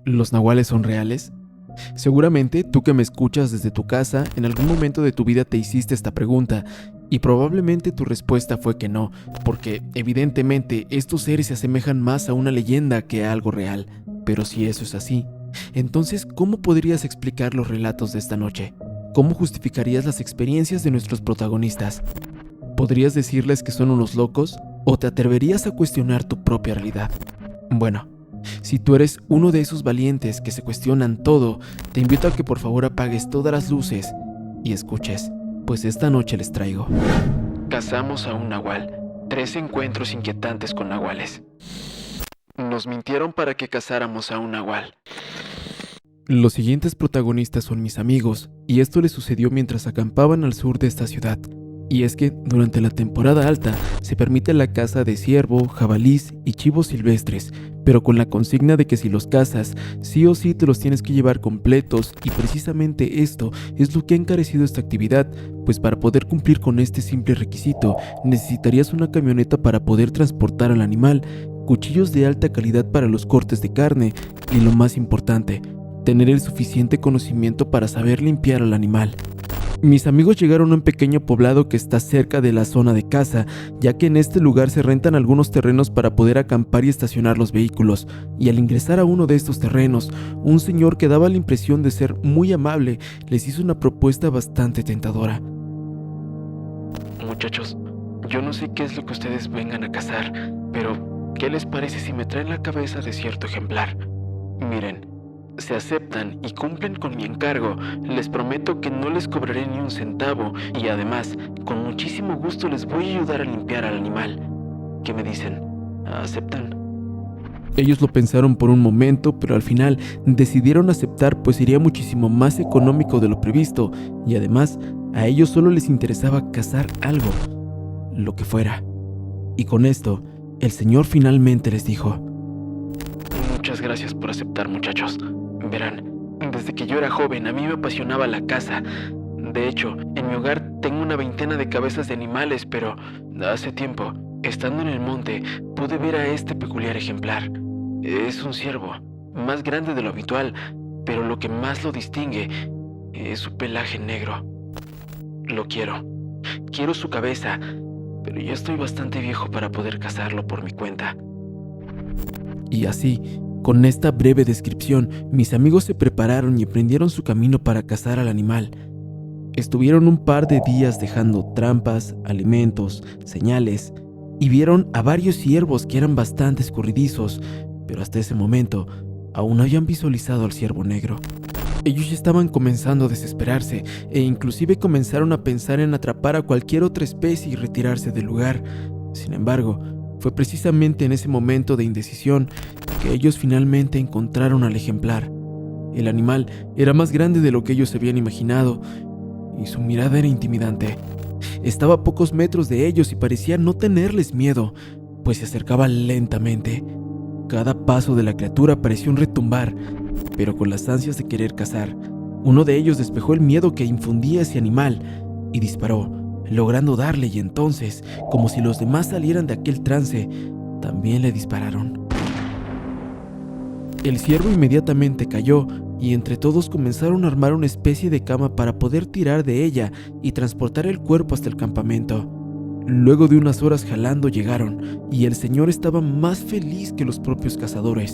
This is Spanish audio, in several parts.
¿Los nahuales son reales? Seguramente tú que me escuchas desde tu casa, en algún momento de tu vida te hiciste esta pregunta y probablemente tu respuesta fue que no, porque evidentemente estos seres se asemejan más a una leyenda que a algo real. Pero si eso es así, entonces ¿cómo podrías explicar los relatos de esta noche? ¿Cómo justificarías las experiencias de nuestros protagonistas? ¿Podrías decirles que son unos locos o te atreverías a cuestionar tu propia realidad? Bueno, si tú eres uno de esos valientes que se cuestionan todo, te invito a que por favor apagues todas las luces y escuches, pues esta noche les traigo. Cazamos a un nahual. 3 encuentros inquietantes con nahuales. Nos mintieron para que cazáramos a un nahual. Los siguientes protagonistas son mis amigos, y esto les sucedió mientras acampaban al sur de esta ciudad. Y es que durante la temporada alta se permite la caza de ciervo, jabalís y chivos silvestres, pero con la consigna de que si los cazas, sí o sí te los tienes que llevar completos, y precisamente esto es lo que ha encarecido esta actividad, pues para poder cumplir con este simple requisito necesitarías una camioneta para poder transportar al animal, cuchillos de alta calidad para los cortes de carne y lo más importante, tener el suficiente conocimiento para saber limpiar al animal. Mis amigos llegaron a un pequeño poblado que está cerca de la zona de caza, ya que en este lugar se rentan algunos terrenos para poder acampar y estacionar los vehículos, y al ingresar a uno de estos terrenos, un señor que daba la impresión de ser muy amable les hizo una propuesta bastante tentadora. Muchachos, yo no sé qué es lo que ustedes vengan a cazar, pero ¿qué les parece si me traen la cabeza de cierto ejemplar? Miren, se aceptan y cumplen con mi encargo, les prometo que no les cobraré ni un centavo y además, con muchísimo gusto les voy a ayudar a limpiar al animal. ¿Qué me dicen? ¿Aceptan? Ellos lo pensaron por un momento, pero al final decidieron aceptar, pues sería muchísimo más económico de lo previsto y además a ellos solo les interesaba cazar algo, lo que fuera. Y con esto, el señor finalmente les dijo: muchas gracias por aceptar, muchachos. Verán, desde que yo era joven a mí me apasionaba la caza. De hecho, en mi hogar tengo una veintena de cabezas de animales, pero hace tiempo, estando en el monte, pude ver a este peculiar ejemplar. Es un ciervo, más grande de lo habitual, pero lo que más lo distingue es su pelaje negro. Lo quiero. Quiero su cabeza, pero ya estoy bastante viejo para poder cazarlo por mi cuenta. Y así, con esta breve descripción, mis amigos se prepararon y emprendieron su camino para cazar al animal. Estuvieron un par de días dejando trampas, alimentos, señales, y vieron a varios ciervos que eran bastante escurridizos, pero hasta ese momento aún no habían visualizado al ciervo negro. Ellos ya estaban comenzando a desesperarse e inclusive comenzaron a pensar en atrapar a cualquier otra especie y retirarse del lugar. Sin embargo, fue precisamente en ese momento de indecisión que ellos finalmente encontraron al ejemplar. El animal era más grande de lo que ellos se habían imaginado y su mirada era intimidante. Estaba a pocos metros de ellos y parecía no tenerles miedo, pues se acercaba lentamente. Cada paso de la criatura parecía un retumbar, pero con las ansias de querer cazar. Uno de ellos despejó el miedo que infundía ese animal y disparó, logrando darle, y entonces, como si los demás salieran de aquel trance, también le dispararon. El ciervo inmediatamente cayó y entre todos comenzaron a armar una especie de cama para poder tirar de ella y transportar el cuerpo hasta el campamento. Luego de unas horas jalando llegaron y el señor estaba más feliz que los propios cazadores.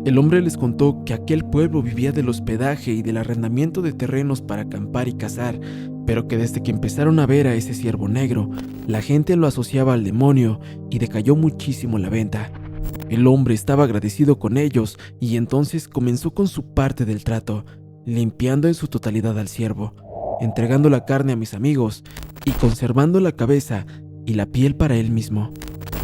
El hombre les contó que aquel pueblo vivía del hospedaje y del arrendamiento de terrenos para acampar y cazar, pero que desde que empezaron a ver a ese ciervo negro, la gente lo asociaba al demonio y decayó muchísimo la venta. El hombre estaba agradecido con ellos y entonces comenzó con su parte del trato, limpiando en su totalidad al ciervo, entregando la carne a mis amigos y conservando la cabeza y la piel para él mismo.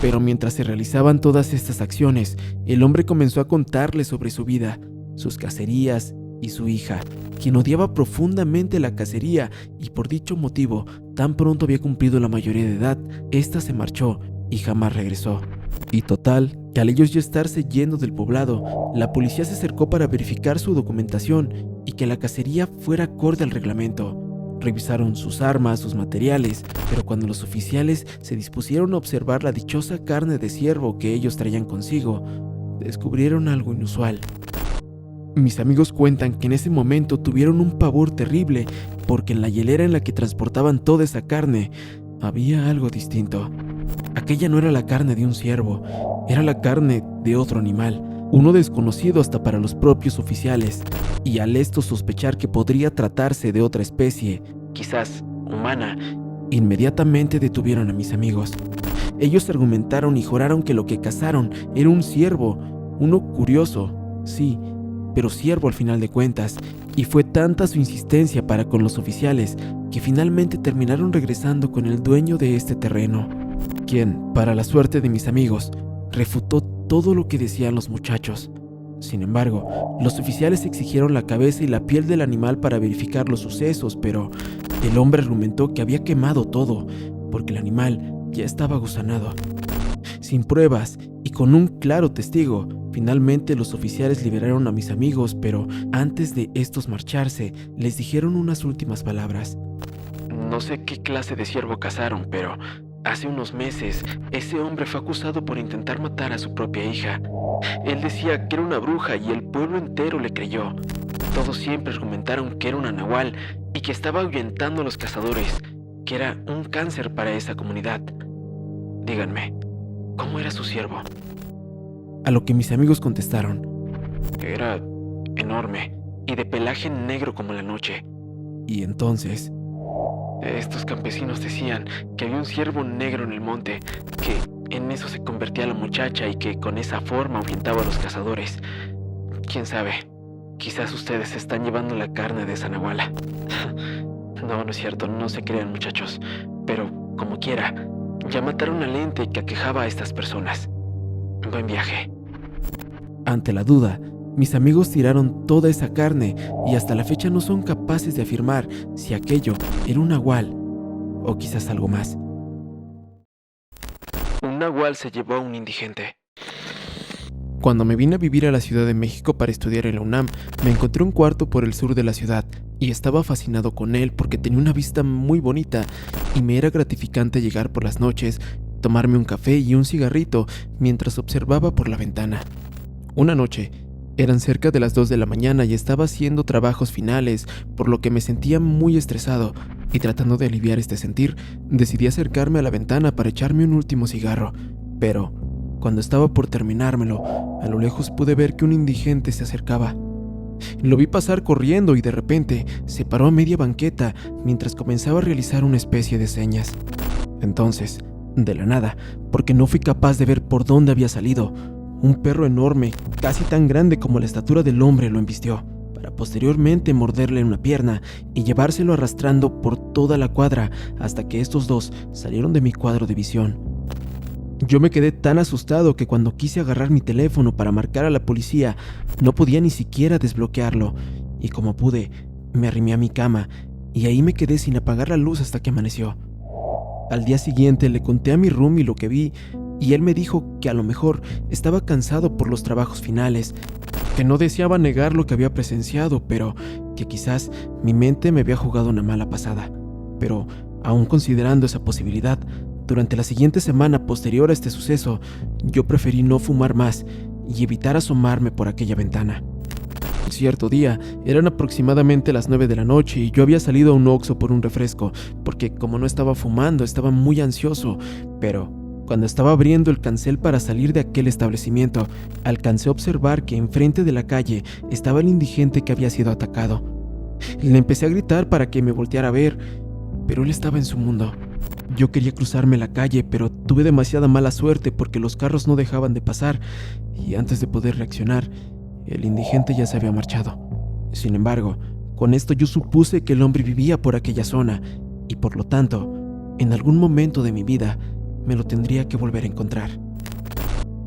Pero mientras se realizaban todas estas acciones, el hombre comenzó a contarles sobre su vida, sus cacerías y su hija, quien odiaba profundamente la cacería y por dicho motivo, tan pronto había cumplido la mayoría de edad, ésta se marchó y jamás regresó. Y total, que al ellos ya estarse yendo del poblado, la policía se acercó para verificar su documentación y que la cacería fuera acorde al reglamento. Revisaron sus armas, sus materiales, pero cuando los oficiales se dispusieron a observar la dichosa carne de ciervo que ellos traían consigo, descubrieron algo inusual. Mis amigos cuentan que en ese momento tuvieron un pavor terrible porque en la hielera en la que transportaban toda esa carne había algo distinto. Aquella no era la carne de un ciervo, era la carne de otro animal, uno desconocido hasta para los propios oficiales, y al esto sospechar que podría tratarse de otra especie, quizás humana, inmediatamente detuvieron a mis amigos. Ellos argumentaron y juraron que lo que cazaron era un ciervo, uno curioso, sí, pero ciervo al final de cuentas, y fue tanta su insistencia para con los oficiales que finalmente terminaron regresando con el dueño de este terreno, quien, para la suerte de mis amigos, refutó todo lo que decían los muchachos. Sin embargo, los oficiales exigieron la cabeza y la piel del animal para verificar los sucesos, pero el hombre argumentó que había quemado todo, porque el animal ya estaba gusanado. Sin pruebas y con un claro testigo, finalmente los oficiales liberaron a mis amigos, pero antes de estos marcharse, les dijeron unas últimas palabras. No sé qué clase de ciervo cazaron, pero hace unos meses ese hombre fue acusado por intentar matar a su propia hija. Él decía que era una bruja y el pueblo entero le creyó. Todos siempre argumentaron que era una nahual y que estaba ahuyentando a los cazadores, que era un cáncer para esa comunidad. Díganme, ¿cómo era su ciervo? A lo que mis amigos contestaron. Era enorme y de pelaje negro como la noche. Y entonces, estos campesinos decían que había un ciervo negro en el monte, que en eso se convertía la muchacha y que con esa forma ahuyentaba a los cazadores. ¿Quién sabe? Quizás ustedes están llevando la carne de esa nahuala. No, no es cierto, no se crean, muchachos. Pero, como quiera, ya mataron al ente que aquejaba a estas personas. Buen viaje. Ante la duda, mis amigos tiraron toda esa carne y hasta la fecha no son capaces de afirmar si aquello era un nahual o quizás algo más. Un nahual se llevó a un indigente. Cuando me vine a vivir a la Ciudad de México para estudiar en la UNAM, me encontré un cuarto por el sur de la ciudad y estaba fascinado con él porque tenía una vista muy bonita y me era gratificante llegar por las noches, tomarme un café y un cigarrito mientras observaba por la ventana. Una noche, eran cerca de las 2 de la mañana y estaba haciendo trabajos finales, por lo que me sentía muy estresado y tratando de aliviar este sentir, decidí acercarme a la ventana para echarme un último cigarro, pero cuando estaba por terminármelo, a lo lejos pude ver que un indigente se acercaba. Lo vi pasar corriendo y de repente se paró a media banqueta mientras comenzaba a realizar una especie de señas. Entonces, de la nada, porque no fui capaz de ver por dónde había salido, un perro enorme, casi tan grande como la estatura del hombre, lo embistió, para posteriormente morderle una pierna y llevárselo arrastrando por toda la cuadra hasta que estos dos salieron de mi cuadro de visión. Yo me quedé tan asustado que cuando quise agarrar mi teléfono para marcar a la policía, no podía ni siquiera desbloquearlo, y como pude, me arrimé a mi cama y ahí me quedé sin apagar la luz hasta que amaneció. Al día siguiente le conté a mi roomie lo que vi y él me dijo que a lo mejor estaba cansado por los trabajos finales, que no deseaba negar lo que había presenciado, pero que quizás mi mente me había jugado una mala pasada. Pero, aún considerando esa posibilidad, durante la siguiente semana posterior a este suceso, yo preferí no fumar más y evitar asomarme por aquella ventana. Cierto día, eran aproximadamente las 9 de la noche y yo había salido a un Oxxo por un refresco, porque como no estaba fumando, estaba muy ansioso, pero cuando estaba abriendo el cancel para salir de aquel establecimiento, alcancé a observar que enfrente de la calle estaba el indigente que había sido atacado. Le empecé a gritar para que me volteara a ver, pero él estaba en su mundo. Yo quería cruzarme la calle, pero tuve demasiada mala suerte porque los carros no dejaban de pasar, y antes de poder reaccionar, el indigente ya se había marchado. Sin embargo, con esto yo supuse que el hombre vivía por aquella zona, y por lo tanto, en algún momento de mi vida, me lo tendría que volver a encontrar.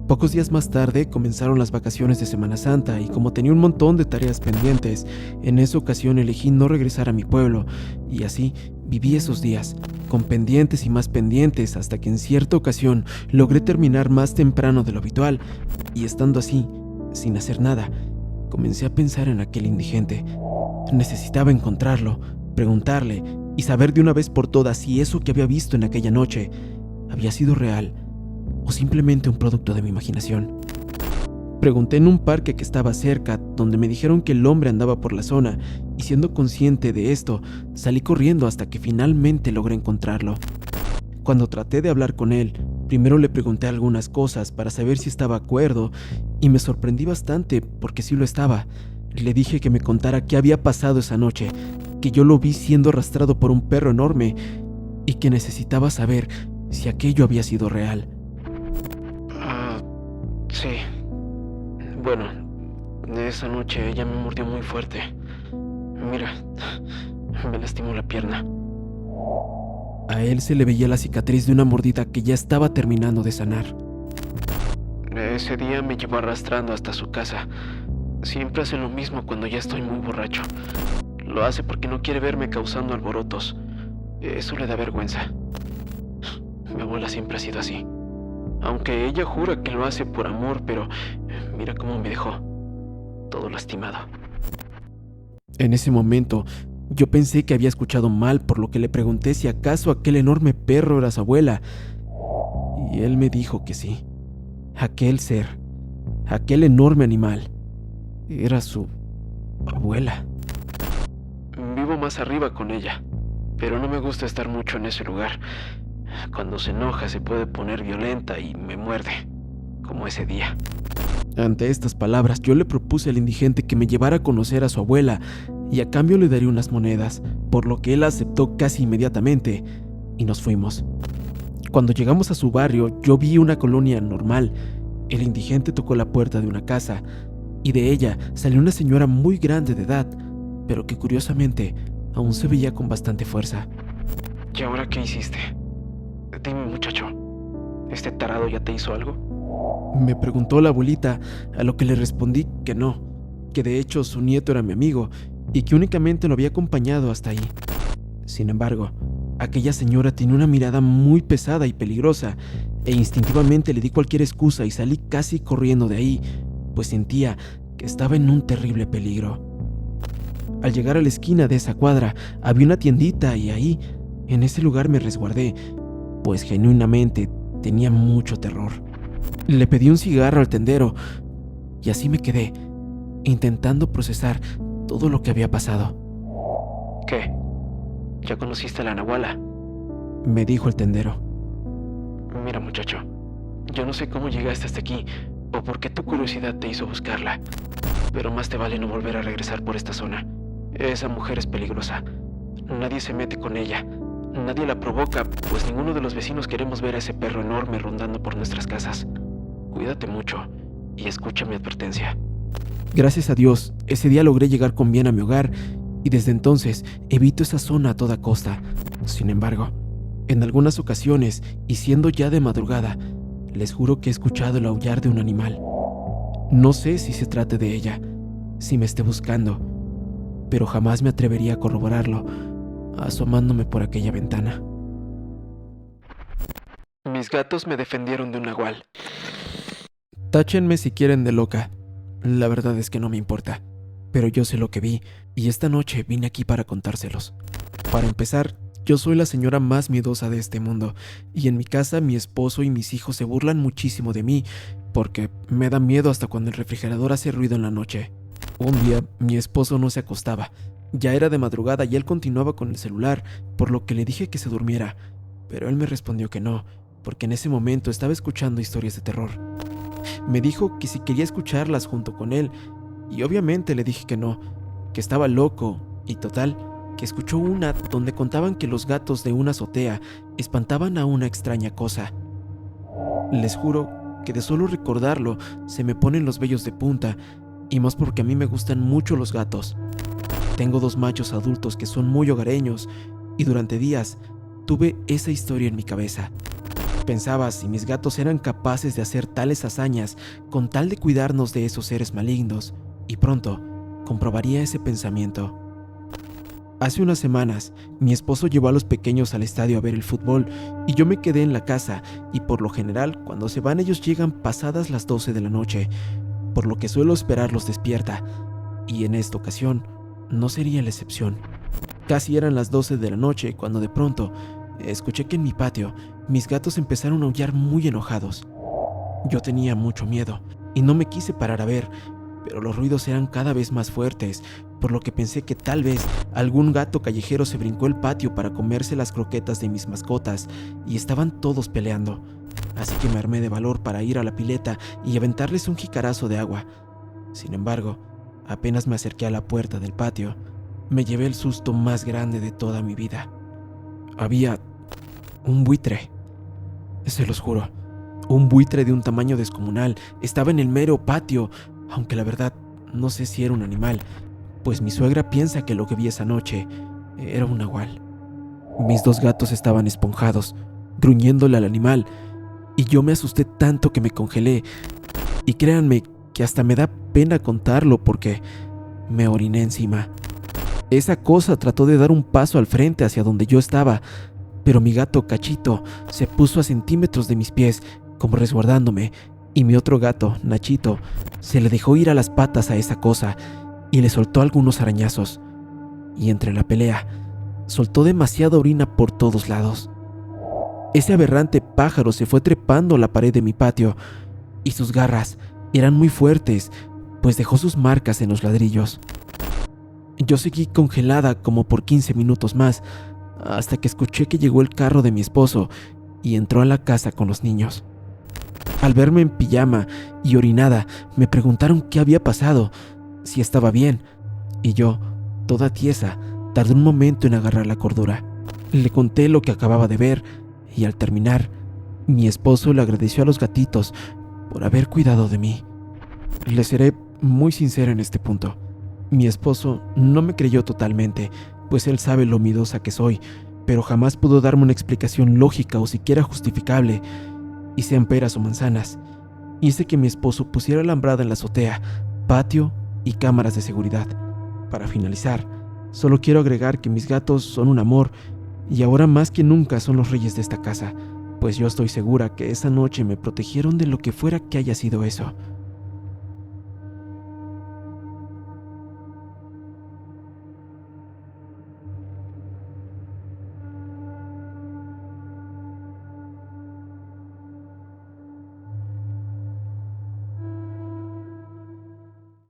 Pocos días más tarde comenzaron las vacaciones de Semana Santa y como tenía un montón de tareas pendientes, en esa ocasión elegí no regresar a mi pueblo y así viví esos días, con pendientes y más pendientes hasta que en cierta ocasión logré terminar más temprano de lo habitual y estando así, sin hacer nada, comencé a pensar en aquel indigente. Necesitaba encontrarlo, preguntarle y saber de una vez por todas si eso que había visto en aquella noche había sido real o simplemente un producto de mi imaginación. Pregunté en un parque que estaba cerca, donde me dijeron que el hombre andaba por la zona, y siendo consciente de esto, salí corriendo hasta que finalmente logré encontrarlo. Cuando traté de hablar con él, primero le pregunté algunas cosas para saber si estaba de acuerdo, y me sorprendí bastante porque sí lo estaba. Le dije que me contara qué había pasado esa noche, que yo lo vi siendo arrastrado por un perro enorme y que necesitaba saber si aquello había sido real. Sí. Bueno, esa noche ella me mordió muy fuerte. Mira, me lastimó la pierna. A él se le veía la cicatriz de una mordida que ya estaba terminando de sanar. Ese día me llevó arrastrando hasta su casa. Siempre hace lo mismo cuando ya estoy muy borracho. Lo hace porque no quiere verme causando alborotos. Eso le da vergüenza. Mi abuela siempre ha sido así. Aunque ella jura que lo hace por amor, pero mira cómo me dejó. Todo lastimado. En ese momento, yo pensé que había escuchado mal, por lo que le pregunté si acaso aquel enorme perro era su abuela. Y él me dijo que sí. Aquel ser, aquel enorme animal, era su abuela. Vivo más arriba con ella, pero no me gusta estar mucho en ese lugar. Cuando se enoja se puede poner violenta y me muerde, como ese día. Ante estas palabras, yo le propuse al indigente que me llevara a conocer a su abuela y a cambio le daría unas monedas, por lo que él aceptó casi inmediatamente y nos fuimos. Cuando llegamos a su barrio, yo vi una colonia normal. El indigente tocó la puerta de una casa y de ella salió una señora muy grande de edad, pero que curiosamente aún se veía con bastante fuerza. ¿Y ahora qué hiciste? Dime, muchacho, ¿este tarado ya te hizo algo? Me preguntó la abuelita, a lo que le respondí que no, que de hecho su nieto era mi amigo y que únicamente lo había acompañado hasta ahí. Sin embargo, aquella señora tenía una mirada muy pesada y peligrosa, e instintivamente le di cualquier excusa y salí casi corriendo de ahí, pues sentía que estaba en un terrible peligro. Al llegar a la esquina de esa cuadra, había una tiendita y ahí, en ese lugar me resguardé, pues genuinamente tenía mucho terror. Le pedí un cigarro al tendero y así me quedé, intentando procesar todo lo que había pasado. ¿Qué? ¿Ya conociste a la nahuala? Me dijo el tendero. Mira, muchacho, yo no sé cómo llegaste hasta aquí o por qué tu curiosidad te hizo buscarla, pero más te vale no volver a regresar por esta zona. Esa mujer es peligrosa. Nadie se mete con ella. Nadie la provoca, pues ninguno de los vecinos queremos ver a ese perro enorme rondando por nuestras casas. Cuídate mucho y escucha mi advertencia. Gracias a Dios, ese día logré llegar con bien a mi hogar y desde entonces evito esa zona a toda costa. Sin embargo, en algunas ocasiones, y siendo ya de madrugada, les juro que he escuchado el aullar de un animal. No sé si se trate de ella, si me esté buscando, pero jamás me atrevería a corroborarlo, asomándome por aquella ventana. Mis gatos me defendieron de un nahual. Táchenme si quieren de loca. La verdad es que no me importa, pero yo sé lo que vi y esta noche vine aquí para contárselos. Para empezar, yo soy la señora más miedosa de este mundo y en mi casa mi esposo y mis hijos se burlan muchísimo de mí porque me da miedo hasta cuando el refrigerador hace ruido en la noche. Un día mi esposo no se acostaba. Ya era de madrugada y él continuaba con el celular, por lo que le dije que se durmiera, pero él me respondió que no, porque en ese momento estaba escuchando historias de terror. Me dijo que si quería escucharlas junto con él, y obviamente le dije que no, que estaba loco, y total, que escuchó una donde contaban que los gatos de una azotea espantaban a una extraña cosa. Les juro que de solo recordarlo se me ponen los vellos de punta, y más porque a mí me gustan mucho los gatos. Tengo 2 machos adultos que son muy hogareños, y durante días tuve esa historia en mi cabeza. Pensaba si mis gatos eran capaces de hacer tales hazañas con tal de cuidarnos de esos seres malignos, y pronto comprobaría ese pensamiento. Hace unas semanas, mi esposo llevó a los pequeños al estadio a ver el fútbol y yo me quedé en la casa, y por lo general cuando se van ellos llegan pasadas las 12 de la noche, por lo que suelo esperarlos despierta, y en esta ocasión no sería la excepción. Casi eran las 12 de la noche cuando de pronto escuché que en mi patio mis gatos empezaron a aullar muy enojados. Yo tenía mucho miedo, y no me quise parar a ver, pero los ruidos eran cada vez más fuertes, por lo que pensé que tal vez algún gato callejero se brincó el patio para comerse las croquetas de mis mascotas y estaban todos peleando. Así que me armé de valor para ir a la pileta y aventarles un jicarazo de agua. Sin embargo, apenas me acerqué a la puerta del patio, me llevé el susto más grande de toda mi vida. Había un buitre. Se los juro, un buitre de un tamaño descomunal estaba en el mero patio, aunque la verdad no sé si era un animal, pues mi suegra piensa que lo que vi esa noche era un nahual. Mis 2 gatos estaban esponjados, gruñéndole al animal, y yo me asusté tanto que me congelé, y créanme que hasta me da pena contarlo porque me oriné encima. Esa cosa trató de dar un paso al frente hacia donde yo estaba, pero mi gato Cachito se puso a centímetros de mis pies, como resguardándome, y mi otro gato, Nachito, se le dejó ir a las patas a esa cosa y le soltó algunos arañazos. Y entre la pelea, soltó demasiada orina por todos lados. Ese aberrante pájaro se fue trepando la pared de mi patio, y sus garras eran muy fuertes, pues dejó sus marcas en los ladrillos. Yo seguí congelada como por 15 minutos más, hasta que escuché que llegó el carro de mi esposo y entró a la casa con los niños. Al verme en pijama y orinada, me preguntaron qué había pasado, si estaba bien, y yo, toda tiesa, tardé un momento en agarrar la cordura. Le conté lo que acababa de ver, y al terminar, mi esposo le agradeció a los gatitos por haber cuidado de mí. Les seré muy sincero en este punto. Mi esposo no me creyó totalmente, pues él sabe lo miedosa que soy, pero jamás pudo darme una explicación lógica o siquiera justificable, y sean peras o manzanas. Hice que mi esposo pusiera alambrada en la azotea, patio y cámaras de seguridad. Para finalizar, solo quiero agregar que mis gatos son un amor, y ahora más que nunca son los reyes de esta casa, pues yo estoy segura que esa noche me protegieron de lo que fuera que haya sido eso.